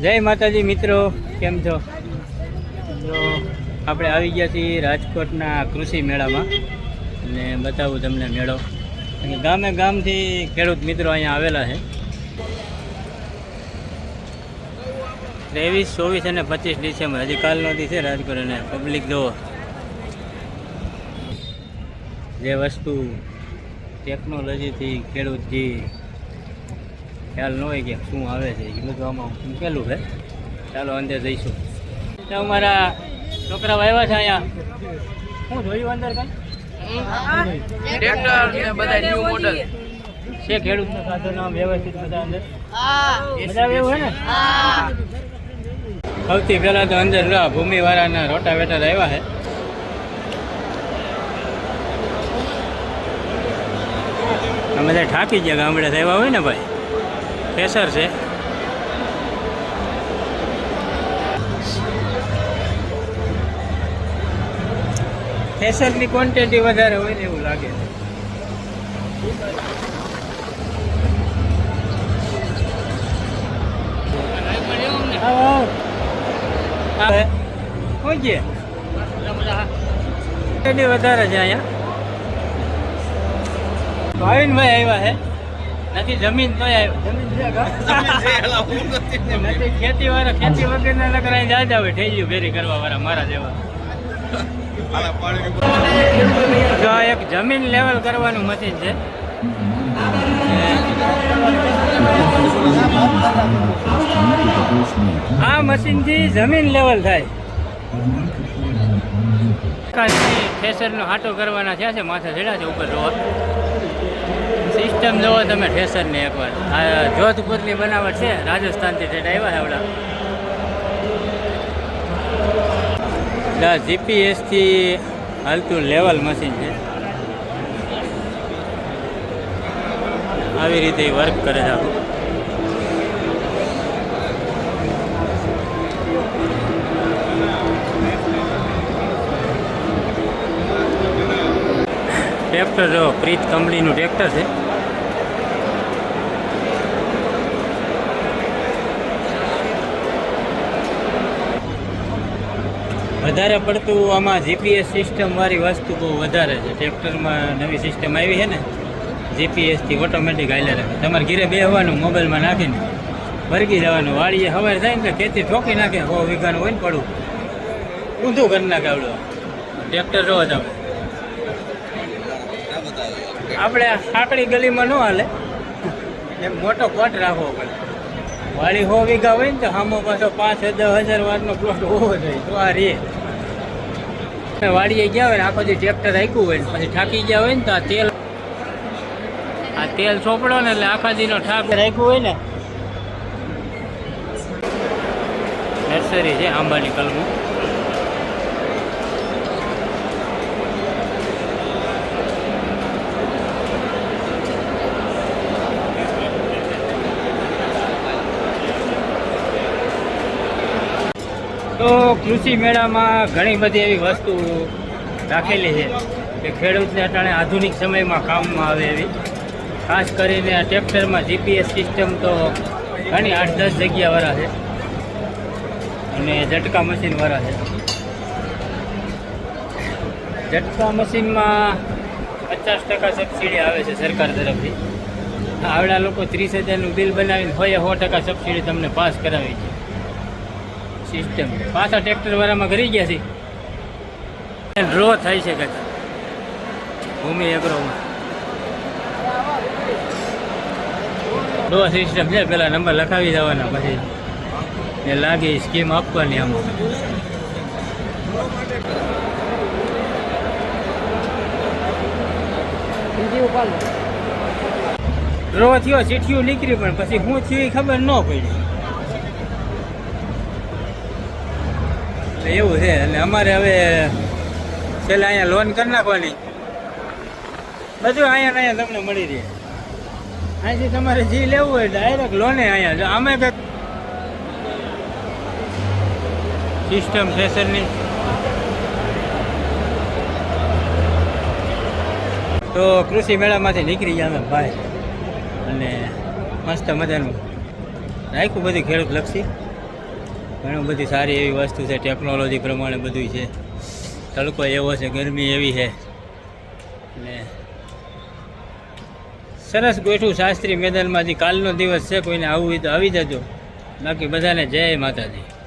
જય માતાજી મિત્રો, કેમ છો? તો આપણે આવી ગયા છીએ રાજકોટના કૃષિ મેળામાં અને બતાવું તમને મેળો. ગામે ગામથી ખેડૂત મિત્રો અહીંયા આવેલા છે. 23, 24 અને 25 ડિસેમ્બર હજી કાલનો દી છે રાજકોટ. અને પબ્લિક જુઓ, જે વસ્તુ ટેકનોલોજીથી ખેડૂત જે ખ્યાલ ન હોય કે શું આવે છે એ બધું આમાં મૂકેલું છે. ચાલો અંદર જઈશું. અમારા છોકરાઓ આવ્યા છે અહીંયા. શું જોયું અંદર કઈ? ટ્રેક્ટર બધા ન્યુ મોડલ છે. ખેડૂતનું સાધનો વ્યવસ્થિત બધા અંદર બધા એવું છે ને. સૌથી પહેલા તો અંદર ભૂમિવાળાના રોટાવેટર આવ્યા છે. અમે બધા થાકી ગયા ગામડે આવ્યા હોય ને ભાઈ. પ્રેશર છે. પ્રેશરની ક્વોન્ટિટી વધારે હોય ને એવું લાગે. વધારે છે અહીંયા. ભાવિનભાઈ આવ્યા છે. નથી જમીન તો નથી ખેતી વાળા, ખેતી વગરના નકર અહીં જાજા હોય ઠેલ્યું ફેરી કરવા વાળા મારા જેવા. જો એક જમીન લેવલ કરવાનું મશીન છે. આ મશીનથી જમીન લેવલ થાય. થ્રેસરનો હાટો કરવાના થયા છે. માથે ચડ્યા છે ઉપર જોવા. સિસ્ટમ જોવો તમે ઠેસરની એકવાર. આ જોધપુરની બનાવટ છે, રાજસ્થાનથી ઠેઠ આવ્યા છે. જીપીએસથી હાલતું લેવલ મશીન છે. આવી રીતે વર્ક કરે છે આખું. ટ્રેક્ટર જો પ્રીત કંપનીનું ટ્રેક્ટર છે. વધારે પડતું આમાં જીપીએસ સિસ્ટમવાળી વસ્તુ બહુ વધારે છે. ટ્રેક્ટરમાં નવી સિસ્ટમ આવી છે ને, જીપીએસથી ઓટોમેટિક હાલે રાખે. તમારે ઘીરે બેસવાનું, મોબાઈલમાં નાખીને વર્ગી જવાનું. વાડીએ સવારે થાય ને તો ખેતી ઠોકી નાખે. 100 વીઘાનું હોય ને પડવું ઊંધું કરી નાખે. આવડું ટ્રેક્ટર જોવો તમે. આપણે સાંકડી ગલીમાં ન હાલે, એમ મોટો કોટ રાખવો પડે. વાડી 100 વીઘા હોય ને તો સામો પાછો 5-10 હજાર વારનો પ્લોટ હોવો જોઈએ તો આ રે. વાડીએ ગયા હોય ને આખો જે ટ્રેક્ટર રાખ્યું હોય ને પછી થાકી ગયા હોય ને તો આ તેલ ચોપડો ને એટલે આખા દીનો ઠાક રાખ્યું હોય ને. નર્સરી છે આંબાની કલમો. તો કૃષિ મેળામાં ઘણી બધી એવી વસ્તુ રાખેલી છે કે ખેડૂતને અટાણે આધુનિક સમયમાં કામમાં આવે એવી. ખાસ કરીને આ ટ્રેક્ટરમાં જીપીએસ સિસ્ટમ તો ઘણી 8-10 જગ્યાવાળા છે અને ઝટકા મશીનવાળા છે. ઝટકા મશીનમાં 50% સબસિડી આવે છે સરકાર તરફથી. આવડા લોકો 30,000નું બિલ બનાવીને 100% સબસિડી તમને પાસ કરાવી છે સિસ્ટમ. પાછા ટ્રેક્ટરવાળામાં કરી ગયા છે. ડ્રો થાય છે કદાચ ભૂમિ એગ્રોમાં. ડ્રો સિસ્ટમ છે. પેલા નંબર લખાવી દેવાના, પછી એ લાગે સ્કીમ આપવાની. આમાં ડ્રો થયો, ચીઠિયું નીકળી, પણ પછી શું થયું એ ખબર ન પડી. એવું છે. એટલે અમારે હવે છેલ્લે અહીંયા લોન કરી નાખવાની. બધું અહીંયા તમને મળી રહે. અહીંથી તમારે જે લેવું હોય ડાયરેક્ટ લોને અહીંયા. અમે કંઈક સિસ્ટમ થ્રેસરની તો કૃષિ મેળામાંથી નીકળી ગયા અમે ભાઈ. અને મસ્ત મજાનું રાખ્યું બધું ખેડૂત લક્ષી. ઘણી બધી સારી એવી વસ્તુ છે, ટેકનોલોજી પ્રમાણે બધું છે. તડકો એવો છે, ગરમી એવી છે ને સરસ ગોઠવું શાસ્ત્રી મેદાનમાં. જે કાલનો દિવસ છે, કોઈને આવવું હોય તો આવી જજો. બાકી બધાને જય માતાજી.